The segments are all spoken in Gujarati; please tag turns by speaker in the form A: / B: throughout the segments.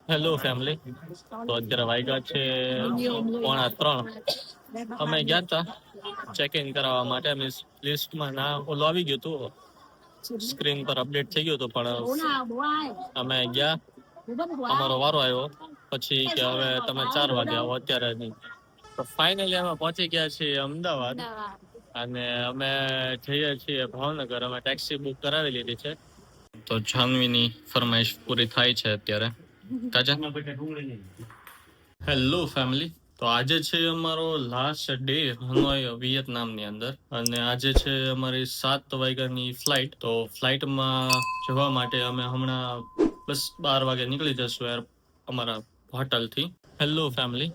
A: Hello family. તો અત્યારે વાગ્યા છે 2:45. અમે ગયા હતા ચેક ઇન કરાવવા માટે. મીન્સ લિસ્ટમાં ના ઓલું આવી ગયું હતું, સ્ક્રીન પર અપડેટ થઈ ગયું હતું, પણ અમે ગયા, અમારો વારો આવ્યો, પછી કે હવે તમે 4 વાગે આવો, અત્યારે નહીં. તો ફાઇનલી અમે પહોંચી ગયા છીએ અમદાવાદ, અને અમે જઈએ છીએ ભાવનગર. અમે ટેક્સી બુક કરાવી લીધી છે. તો જાનવીની ફરમાઈશ પૂરી થાય છે અત્યારે. Hello family. તો આજે છે અમારો લાસ્ટ ડે હનોઈ વિયેતનામની અંદર, અને આજે છે અમારી 7 વાગ્યાની ફ્લાઇટ. તો ફ્લાઇટમાં જવા માટે અમે હમણાં બસ 12 વાગે નીકળી જશું અમારા હોટલથી. Hello family.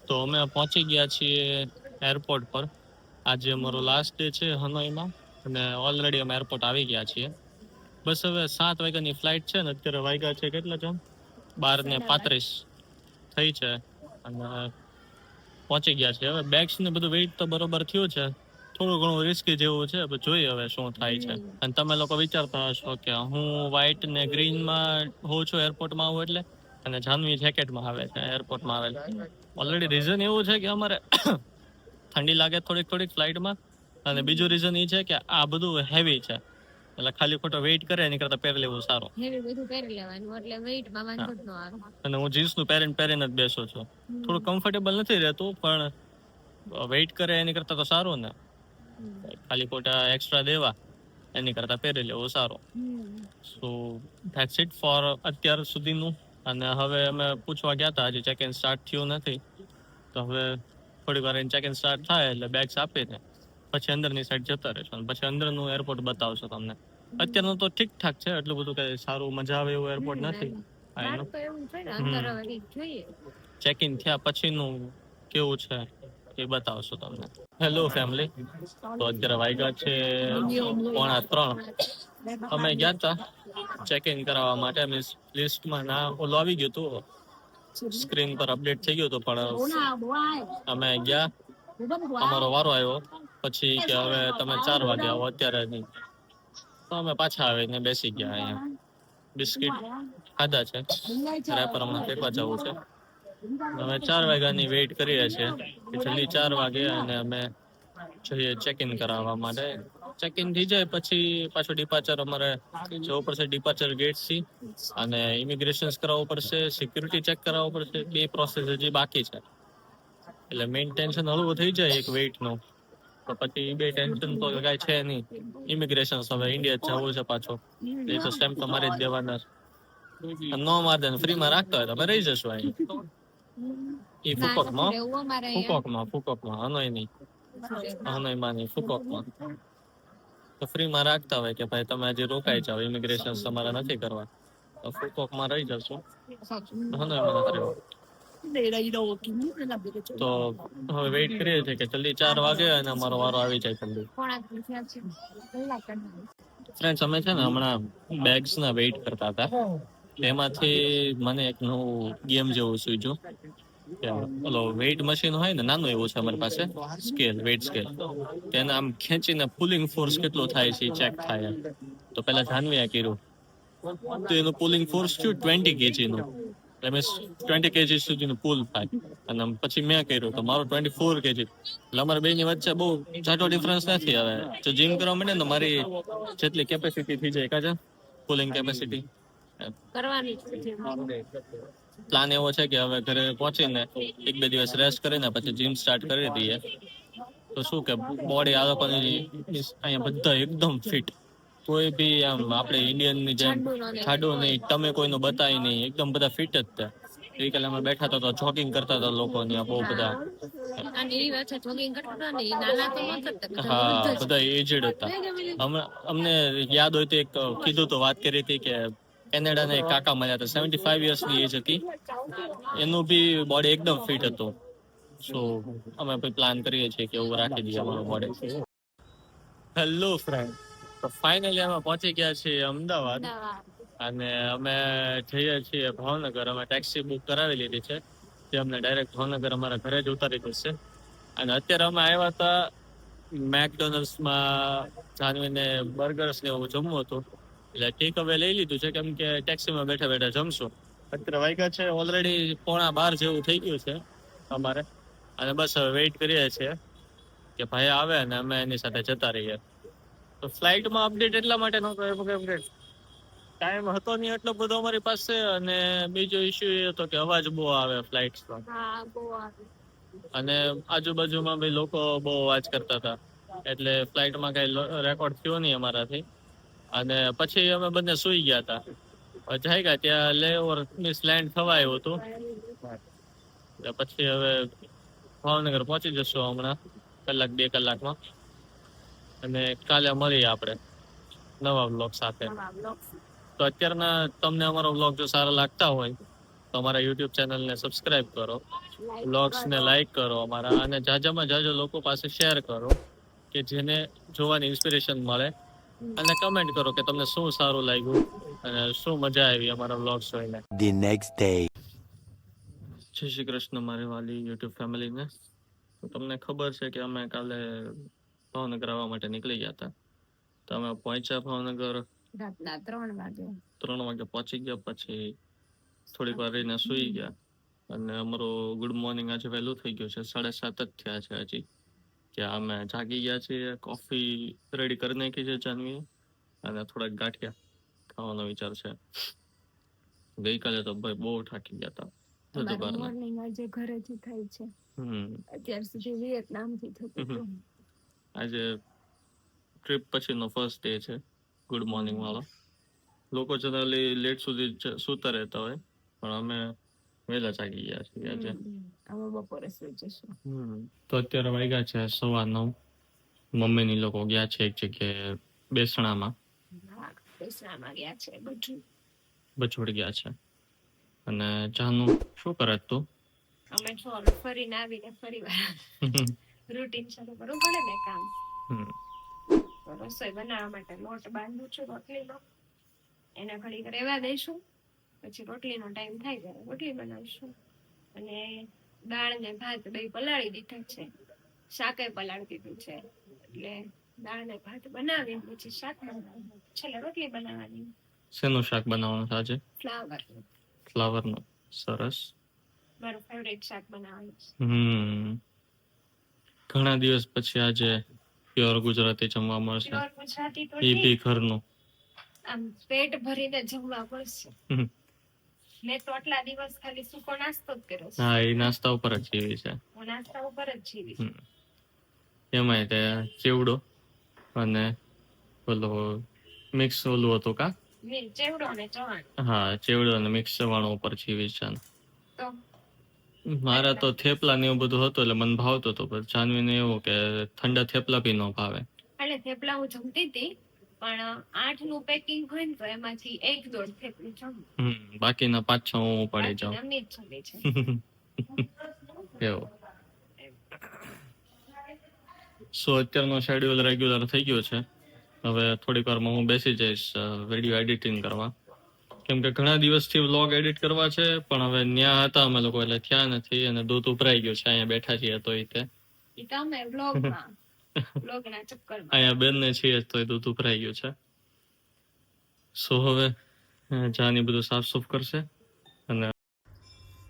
A: તો અમે પહોંચી ગયા છીએ એરપોર્ટ પર. આજે અમારો લાસ્ટ ડે છે હનોઈમાં, અને ઓલરેડી અમે એરપોર્ટ આવી ગયા છીએ. બસ હવે 7 વાગ્યાની ફ્લાઇટ છે ને અત્યારે વાગ્યા છે કેટલા છે, 12:35 થઈ છે, અને પહોંચી ગયા છે. હવે બેગ્સ ને બધું વેઇટ તો બરોબર થયું છે, થોડું ઘણું રિસ્કી જેવું છે, જોઈએ હવે શું થાય છે. અને તમે લોકો વિચારતા હશો કે હું વ્હાઇટ ને ગ્રીનમાં હોઉં છું એરપોર્ટમાં આવું એટલે, અને જાનવી જેકેટમાં આવે છે એરપોર્ટમાં આવે છે. ઓલરેડી રીઝન એવું છે કે અમારે ઠંડી લાગે થોડીક ફ્લાઇટમાં, અને બીજું રીઝન એ છે કે આ બધું હેવી છે, એટલે ખાલી ખોટો વેઇટ કરે એની કરતા પહેરી લેવું સારું. હેવી બધું પહેરી લેવાનું એટલે વેઇટમાં વાંધો ન આવે. અને હું જીન્સનું પહેરીને જ બેસું છું. થોડું કમ્ફર્ટેબલ નથી રહેતું, પણ વેઇટ કરે એની કરતા તો સારું ને. ખાલી ખોટા એક્સ્ટ્રા દેવા એની કરતા પહેરી લેવું સારું. સો ધેટ્સ ઇટ ફોર અત્યાર સુધીનું. અને હવે અમે પૂછવા ગયા હતા, હજી ચેક ઇન સ્ટાર્ટ થયું નથી, તો હવે થોડી વાર ચેક ઇન સ્ટાર્ટ થાય એટલે બેગ્સ આપીને પછી અંદરની સાઈડ જતા રહેશું, પછી અંદરનું એરપોર્ટ બતાવશો તમને. અત્યારનું તો ઠીકઠાક છે, એટલું બધું કઈ સારું મજા આવે એવું એરપોર્ટ નથી. ચેક ઇન થયા પછીનું કેવું છે એ બતાવશો તમને. Hello family. તો અત્યારે વાગ્યા છે 2:45. અમે ગયા હતા ચેક ઇન કરાવવા માટે. મીન્સ લિસ્ટમાં ના ઓલું આવી ગયું હતું, સ્ક્રીન પર અપડેટ થઈ ગયું હતું, પણ અમે ગયા, અમારો વારો આવ્યો, પછી કે હવે તમે 4 વાગે આવો, અત્યારે નહીં. તો અમે પાછા આવીને બેસી ગયા. અહીંયા બિસ્કિટ ખાધા છે, રેપર હમણાં ફેંકવા જવું છે. અમે 4 વાગ્યાની વેઇટ કરીએ છીએ, જલ્દી 4 વાગે અને અમે જઈએ ચેક ઇન કરાવવા માટે. ચેક ઇન થઈ જાય પછી પાછું ડિપાર્ચર અમારે જવું પડશે, ડિપાર્ચર ગેટથી, અને ઇમિગ્રેશન કરાવવું પડશે, સિક્યુરિટી ચેક કરાવવું પડશે. 2 પ્રોસેસ હજી બાકી છે, એટલે મેઇન ટેન્શન હળવું થઈ જાય એક વેઇટનું, તો પછી 2 ટેન્શન તો કઈ છે નહીં. ઇમિગ્રેશન હવે ઇન્ડિયા જવું છે પાછો, એ તો સ્ટેમ્પ તો મારી જ દેવાના. નો મારે ફ્રીમાં રાખતા હોય તો અમે રહી જશું અહીં. એ ફૂકોકમાં હનોઈ નહીં, હનોઈમાં નહીં, ફૂકોકમાં. તો ફ્રીમાં રાખતા હોય કે ભાઈ તમે હજી રોકાઈ જાઓ, ઇમિગ્રેશન તમારે નથી કરવા, તો ફૂકોકમાં રહી જશું, હનોઈમાં નથી રહેવું. તો હવે વેઇટ કરીએ છીએ કે જલ્દી 4 વાગે અને અમારો વારો આવી જાય જલ્દી. ફ્રેન્ડ્સ, અમે છે ને હમણાં બેગ્સ ના વેઇટ કરતા હતા, એમાંથી મને એક નવું ગેમ જેવું સૂચ્યું. ઓલો વેઇટ મશીન હોય ને, નાનું એવું છે અમારી પાસે, વેઇટ સ્કેલ. તેને આમ ખેંચીને પુલિંગ ફોર્સ કેટલો થાય છે ચેક થાય. તો પેલા જાનવીએ કર્યું, તો એનું પુલિંગ ફોર્સ થયું 20 kg નું, એટલે 20 kg સુધીનું પુલ થાય. અને પછી મેં કર્યું તો મારો 24 kg. એટલે અમારા બેની વચ્ચે બહુ જાજો ડિફરન્સ નથી. હવે જો જીમ કરવા માંડે ને, મારી જેટલી કેપેસિટી થઈ જાય કાજા પુલિંગ કેપેસિટી કરવાની. પ્લાન એવો છે કે હવે ઘરે પહોંચીને 1-2 દિવસ રેસ્ટ કરીને પછી જીમ સ્ટાર્ટ કરી દઈએ. તો શું કે બોડી આ લોકોની અહીંયા બધા એકદમ ફિટ, કોઈ બી આમ આપણે ઇન્ડિયનની જેમ જાડું નહીં, તમે કોઈનું બતાવી નહીં, એકદમ બધા ફિટ જ છે. એ કાલે અમે બેઠા હતા તો જોગિંગ કરતા હતા લોકો ત્યાં બહુ બધા. હા, બધા એજડ હતા. અમને યાદ હોય તો એક કીધું તો વાત કરી હતી કે કેનેડાના એક કાકા મળ્યા હતા, 75 યર્સની એજ હતી, એનું બી બોડી એકદમ ફિટ હતું. સો અમે પ્લાન કરીએ છીએ કે એવું રાખી દઈએ અમારું બોડી. Hello friend. તો ફાઇનલી અમે પહોંચી ગયા છીએ અમદાવાદ, અને અમે જઈએ છીએ ભાવનગર. અમે ટેક્સી બુક કરાવી લીધી છે, જે અમને ડાયરેક્ટ ભાવનગર અમારા ઘરે જ ઉતારી દેશે. અને અત્યારે અમે આવ્યા હતા મેકડોનલ્ડ્સમાં, જાનવીને બર્ગર્સ ને એવું જમવું હતું, એટલે ટેક અવે લઈ લીધું છે, કેમ કે ટેક્સીમાં બેઠા બેઠા જમશું. અત્યારે વાગ્યા છે ઓલરેડી 11:15 જેવું થઈ ગયું છે અમારે, અને બસ હવે વેઇટ કરીએ છીએ કે ભાઈ આવે અને અમે એની સાથે જતા રહીએ. તો ફ્લાઇટમાં અપડેટ એટલા માટે ન કર્યો કે અપડેટ ટાઈમ હતો નહીં એટલો બધો અમારી પાસે, અને બીજો ઇશ્યુ એ હતો કે અવાજ બહુ આવે ફ્લાઇટ્સમાં.
B: હા બહુ આવે.
A: અને આજુબાજુમાં બી લોકો બહુ અવાજ કરતા હતા, એટલે ફ્લાઇટમાં કઈ રેકોર્ડ થયો નહીં અમારાથી. અને પછી અમે બંને સુઈ ગયા હતા. જાગ્યા ત્યાં લેઓવર મિસ લેન્ડ થવા આવ્યું હતું. પછી હવે ભાવનગર પહોંચી જશું હમણાં 1-2 કલાકમાં, અને કાલે મળીએ આપણે નવા બ્લોગ સાથે. તો અત્યારના તમને અમારો બ્લોગ જો સારા લાગતા હોય તો અમારા યુટ્યુબ ચેનલને સબસ્ક્રાઇબ કરો, બ્લોગ્સને લાઈક કરો અમારા, અને જાજામાં જાજો લોકો પાસે શેર કરો કે જેને જોવાની ઇન્સ્પિરેશન મળે, અને કમેન્ટ કરો કે તમને શું સારું લાગ્યું અને શું મજા આવી અમારા બ્લોગ્સ જોઈને.
C: The next day.
A: જય શ્રી કૃષ્ણ મારી વાલી યુટ્યુબ ફેમિલીને. તો તમને ખબર છે કે અમે કાલે ભાવનગર આવવા માટે નીકળી ગયા હતા. તો અમે પહોંચ્યા ભાવનગર
B: રાતના 3 વાગે.
A: 3 વાગે પહોંચી ગયા. પછી થોડીક વાર રહીને સુઈ ગયા, અને અમારું ગુડ મોર્નિંગ આજે વહેલું થઈ ગયું છે. 7:30 જ થયા છે હજી કે અમે જાગી ગયા છીએ. કોફી રેડી કરી નાખી છે જાનવીએ, અને થોડાક ગાંઠિયા ખાવાનો વિચાર છે. ગઈકાલે તો ભાઈ બહુ થાકી ગયા હતા.
B: અમારું મોર્નિંગ આજે ઘરેથી થાય છે. અત્યાર સુધી વિયેતનામથી થતું હતું.
A: આજે ટ્રીપ પછીનો ફર્સ્ટ ડે છે ગુડ મોર્નિંગ વાળો. લોકો જનરલી લેટ સુધી સૂતા રહેતા હોય, પણ અમે વહેલા જાગી ગયા છીએ આજે.
B: અમે બપોરે સુઈ જશું.
A: તો અત્યારે વાગ્યા છે 9:15. મમ્મીની લોકો ગયા છે એક જગ્યાએ બેસણામાં.
B: બેસણામાં ગયા છે,
A: બછોડ ગયા છે. અને જાનું શું કરે તું?
B: અમે ફરીને આવીને ફરી વાર રૂટીન શરૂ કરવું પડે ને કામ. રસોઈ બનાવવા માટે લોટ બાંધું છું રોટલીનો, એને ઘડીક રહેવા દઈશું. પછી રોટલીનો ટાઈમ થાય ત્યારે રોટલી બનાવીશું. અને દાળ ને ભાત બે પલાળી દીધા છે, શાકે પલાળી દીધું છે. એટલે દાળ ને ભાત બનાવીને પછી શાક બનાવવાનું, છેલ્લે રોટલી બનાવવાની.
A: શેનું શાક બનાવવાનું છે આજે? ફ્લાવરનું. સરસ.
B: મારું ફેવરેટ શાક બનાવવાનું છે.
A: ઘણા દિવસ પછી આજે પ્યોર ગુજરાતી જમવા મળશે.
B: પ્યોર ગુજરાતી તો
A: ઈ બી ઘરનું.
B: આમ પેટ ભરીને જમવા મળશે. મેં તો આટલા દિવસ ખાલી સૂકો નાસ્તો જ કર્યો છે.
A: હા, એ નાસ્તા ઉપર જ જીવી છે.
B: હું નાસ્તા ઉપર જ જીવી.
A: એમાંય તે ચેવડો અને ઓલો મિક્સ ઓલું હતું કા?
B: ચેવડો અને ચવાણ.
A: હા, ચેવડો અને મિક્સ ચવાણું ઉપર જીવી છે.
B: તો
A: મારા તો થેપલા ને એવું બધું હતું એટલે મને ભાવતું હતું, પણ જાનવીને એવું કે ઠંડા થેપલા બી ન ભાવે.
B: એટલે થેપલા હું જમતી હતી, પણ 8 નું પેકિંગ હોય ને તો એમાંથી 1-1.5 થેપલી જમું.
A: બાકીના 5-6 હું પડી જાઉં.
B: એમની જ જમી છે.
A: એવું. સો અત્યારનો શેડ્યુલ રેગ્યુલર થઈ ગયો છે. હવે થોડીક વારમાં હું બેસી જઈશ વિડીયો એડિટિંગ કરવા, કેમ કે ઘણા દિવસથી વ્લોગ એડિટ કરવા છે, પણ હવે ન્યા હતા અમે લોકો એટલે થયા નથી, અને દૂધ ઉભરાઈ ગયું છે. અહીંયા બેઠા છીએ તો અહીંયા બેન ને છીએ તો દૂધ ઉભરાઈ ગયું છે. સો હવે જાની બધું સાફ સુફ કરશે. અને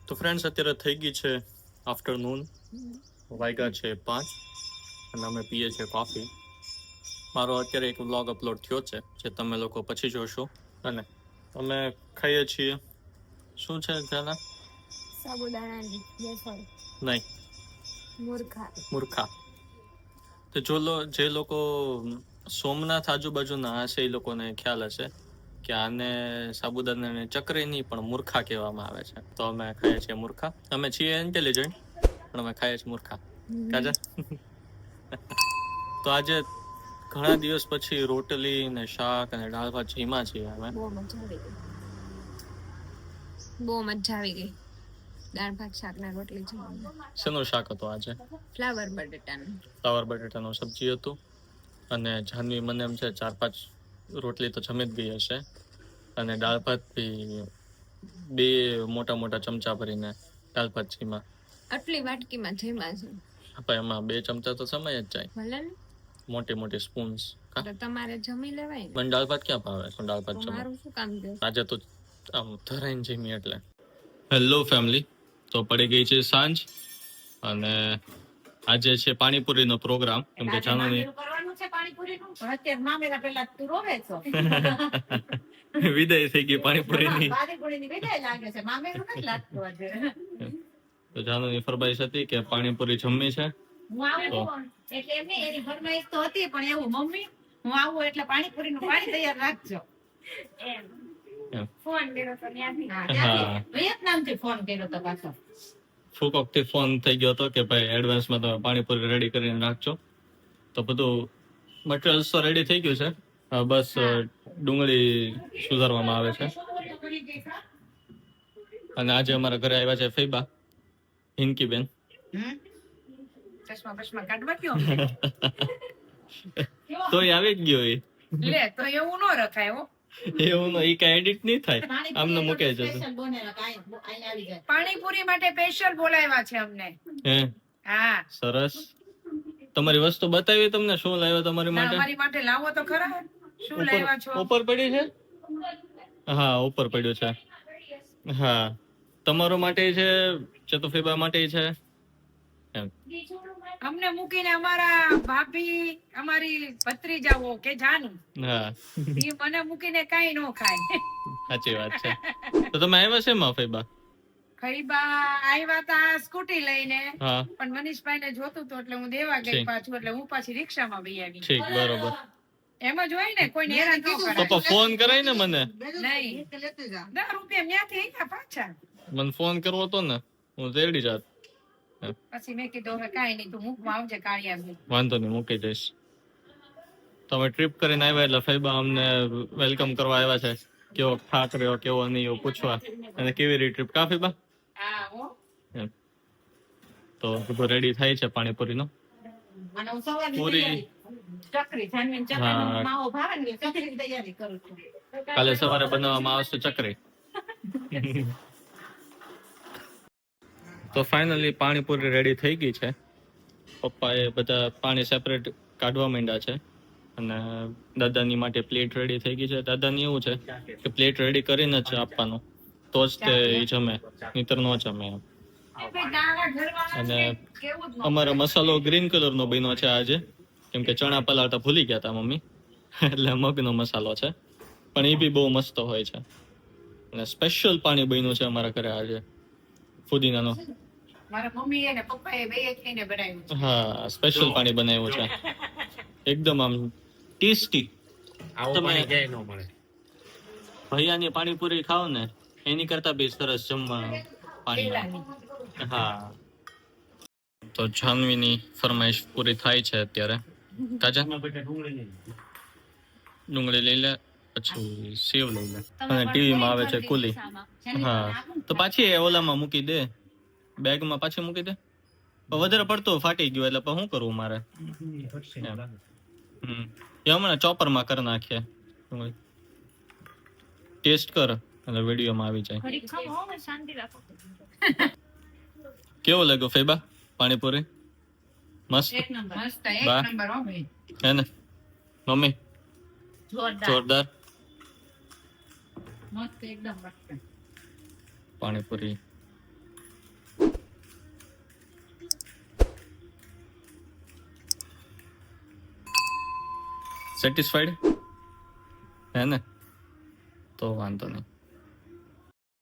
A: તો ફ્રેન્ડ્સ અત્યારે થઈ ગઈ છે આફ્ટરનૂન, વાગ્યા છે 5, અને અમે પીએ છીએ કોફી. મારો અત્યારે એક વ્લોગ અપલોડ થયો છે જે તમે લોકો પછી જોશો. અને અમે ખાઈએ છીએ શું છે જાના?
B: સાબુદાણાની વેફર.
A: નહીં, મૂર્ખા. તો જે લોકો સોમનાથ આજુબાજુના હશે એ લોકોને ખ્યાલ હશે કે આને સાબુદાણાને ચકરી નહીં પણ મૂર્ખા કહેવામાં આવે છે. તો અમે ખાઈએ છીએ મૂર્ખા. અમે છીએ ઇન્ટેલિજન્ટ, પણ અમે ખાઈએ છીએ મૂર્ખા. કાજા. તો આજે ઘણા દિવસ પછી રોટલી ને શાક અને દાળ ભાત જમ્યા છીએ અમે.
B: બહુ મજા આવી ગઈ. દાળ ભાત શાક ને રોટલી જમવાનું.
A: શેનું શાક હતું આજે?
B: ફ્લાવર બટેટાનું
A: સબ્જી હતું. અને જાનવી મને એમ છે 4-5 રોટલી તો જમી જ ગઈ હશે, અને દાળ ભાત બી 2 મોટા ચમચા ભરીને દાળ ભાત જમ્યા.
B: આટલી વાટકીમાં જમ્યા છે.
A: આપણે એમાં 2 ચમચા તો સમય જ જાય.
B: ભલે ને
A: મોટી સ્પૂન્સ.
B: તો તમારે જમી લેવાય ને.
A: મને દાળ ભાત ક્યાં ભાવે? દાળ ભાત જમવા
B: મારું શું કામ છે?
A: આજે તો આમ ધરાઈને જમી એટલે હેલો ફેમિલી, તો પડી ગઈ છે સાંજ અને આજે છે પાણીપુરીનો પ્રોગ્રામ કેમ કે જાનુની
C: કરવાનું છે પાણીપુરીનું અત્યારે મામેરા પહેલા તું રોવે છો
A: વિદાય થઈ ગઈ પાણીપુરીની.
C: પાણીપુરીની વિદાય લાગે છે મામેરું નથી લાગતું આજે
A: તો જાનુની ફરમાઈશ હતી કે પાણીપુરી જમવી છે.
C: હું આવું એટલે એમ નહીં, એની ફરમાઈશ તો હતી પણ એવું મમ્મી હું આવું એટલે પાણીપુરીનું પાણી તૈયાર રાખજો
B: એમ
A: એમ.
B: ફોન કર્યો તો ત્યાંથી.
C: હા,
A: હા.
C: ત્યાંથી વિયેતનામથી ફોન કર્યો તો પાછો
A: ફૂકોક થી ફોન થઈ ગયો હતો કે ભાઈ એડવાન્સમાં તમે પાણીપુરી રેડી કરીને રાખજો. તો બધું મટીરિયલ્સ તો રેડી થઈ ગયું છે. હવે બસ ડુંગળી સુધારવામાં આવે છે. અને આજે અમારા ઘરે આવ્યા છે ફૈબા હિન્કીબેન.
C: ચશ્મા બશ્મા કાઢવા ગયો
A: તો એ આવી જ ગયો.
C: લે તો એવું ન રખાય હો
A: એવું ઈ કઈ એડિટ નહીં થાય, આમને મૂકે છે.
C: પાણીપુરી માટે સ્પેશિયલ બોલાવ્યા છે અમને.
A: હે
C: હા,
A: સરસ. તમારી વસ્તુ બતાવી તમને શું લાવ્યો તમારી માટે?
C: અમારી માટે લાવો તો ખરા. શું લાવ્યા છો?
A: ઉપર પડી છે. હા, ઉપર પડ્યું છે. હા, તમારો માટે છે, ચતુફીબા માટે છે. એમ
C: અમને મૂકીને અમારા ભાભી અમારી ભત્રીજાઓ કે જાનું
A: હા,
C: ઈ મને મૂકીને કાઈ નો ખાય.
A: સાચી વાત છે. તો તમે આવ્યા છે માં ફૈબા?
C: ખરીબા આવ્યા તા સ્કૂટી લઈને,
A: હા,
C: પણ મનીષભાઈ ને જોતું તો એટલે હું દેવા ગઈ
A: ઠીક.
C: પાછું, એટલે હું પાછી રિક્ષામાં બી આવી.
A: ઠીક, બરોબર.
C: એમ જ હોય ને, કોઈને હેરાન ન
A: તો
C: કરાય.
A: પણ ફોન કરાય ને મને.
C: નહીં, 10 રૂપિયા ન્યાથી અહીંયા પાછા.
A: મને ફોન કરવો તો ને, હું રેડી જાત.
C: પછી મેં કીધું હવે કાંઈ નહીં, તું મૂકવા આવજે કાળિયા.
A: વાંધો નહીં, મૂકી દઈશ. તમે ટ્રીપ કરીને આવ્યા એટલે ફૈબા અમને વેલકમ કરવા આવ્યા છે. કેવો થાક રહ્યો, કેવો નહીં એવું પૂછવા. અને કેવી રહી ટ્રીપ કા ફૈબા?
C: હા હો.
A: એમ. તો બધું રેડી થાય છે પાણીપુરીનો.
C: અને હું સવારની
A: પૂરી.
C: તૈયારી, ચકરી જાનવીને ચકરીનો
A: હા.
C: માવો ભાવે ને એટલે ચકરીની તૈયારી કરું છું.
A: કાલે સવારે બનાવવામાં આવશે ચકરી. તો ફાઇનલી પાણીપુરી રેડી થઈ ગઈ છે. પપ્પાએ બધા પાણી સેપરેટ કાઢવા માંડ્યા છે અને દાદાની માટે પ્લેટ રેડી થઈ ગઈ છે. દાદાની એવું છે કે પ્લેટ રેડી કરીને જ આપવાનું તો જ તે ઈ જમે, નહીતર નો જમે એમ. અને અમારો મસાલો ગ્રીન કલરનો બન્યો છે આજે, કેમ કે ચણા પલાળતા ભૂલી ગયા હતા મમ્મી, એટલે મગનો મસાલો છે. પણ એ બી બહુ મસ્ત હોય છે. અને સ્પેશિયલ પાણી બન્યું છે અમારા ઘરે આજે, ફુદીનાનો.
C: મારા મમ્મી અને પપ્પાએ બે એકલીને બનાવ્યું છે.
A: હા, સ્પેશિયલ પાણી બનાવ્યું છે. એકદમ આમ ટેસ્ટી. તમે ભૈયાની પાણીપુરી ખાઓ ને એની કરતા બી સરસ જમવા પાણી. હા. તો જાનવીની ફરમાઈશ પૂરી થાય છે અત્યારે. તાજા ડુંગળી લઈ લે, પછી સેવ લઈ લે. અને ટીવીમાં આવે છે કુલી. હા, તો પાછી એ ઓલામાં મૂકી દે, બેગમાં પાછી મૂકી દે. પણ વધારે પડતો ફાટી ગયો એટલે શું કરવું મારે? એ હમણાં ચોપરમાં કરી નાખીએ. ટેસ્ટ કર એટલે વિડીયોમાં આવી જાય.
B: ઘડીક ખાઓ હો, શાંતિ રાખો.
A: કેવો લાગ્યો ફૈબા પાણીપુરી? મસ્ત
C: એક નંબર મસ્ત, એક
A: બા.
C: નંબર હો ભાઈ,
A: હે ને મમ્મી?
C: જોરદાર
A: જોરદાર
C: મસ્ત, એકદમ મસ્ત.
A: પાણીપુરી. સેટિસ્ફાઈડ હે ને? તો વાંધો નહીં.